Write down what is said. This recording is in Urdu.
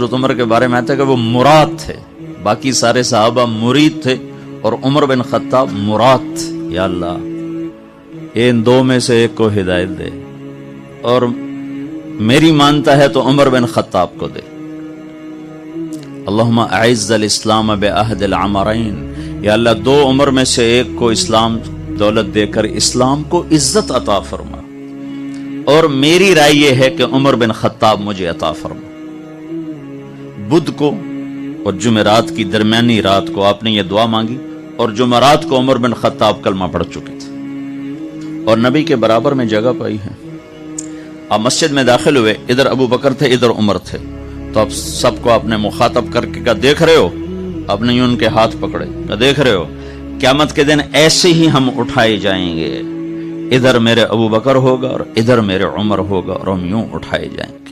حضرت عمر کے بارے میں آتا ہے کہ وہ مراد تھے، باقی سارے صحابہ مرید تھے اور عمر بن خطاب مراد تھے۔ یا اللہ ان دو میں سے ایک کو ہدایت دے، اور میری مانتا ہے تو عمر بن خطاب کو دے۔ اللہم اعز الاسلام بعہد العمرین، یا اللہ دو عمر میں سے ایک کو اسلام دولت دے کر اسلام کو عزت عطا فرما، اور میری رائے یہ ہے کہ عمر بن خطاب مجھے عطا فرما۔ بدھ کو اور جمعرات کی درمیانی رات کو آپ نے یہ دعا مانگی، اور جمعرات کو عمر بن خطاب کلمہ پڑھ چکے تھے اور نبی کے برابر میں جگہ پائی ہے۔ آپ مسجد میں داخل ہوئے، ادھر ابو بکر تھے ادھر عمر تھے، تو آپ سب کو آپ نے مخاطب کر کے کہا دیکھ رہے ہو، آپ نے ان کے ہاتھ پکڑے، کہا دیکھ رہے ہو قیامت کے دن ایسے ہی ہم اٹھائے جائیں گے، ادھر میرے ابو بکر ہوگا اور ادھر میرے عمر ہوگا، اور ہم یوں اٹھائے جائیں گے۔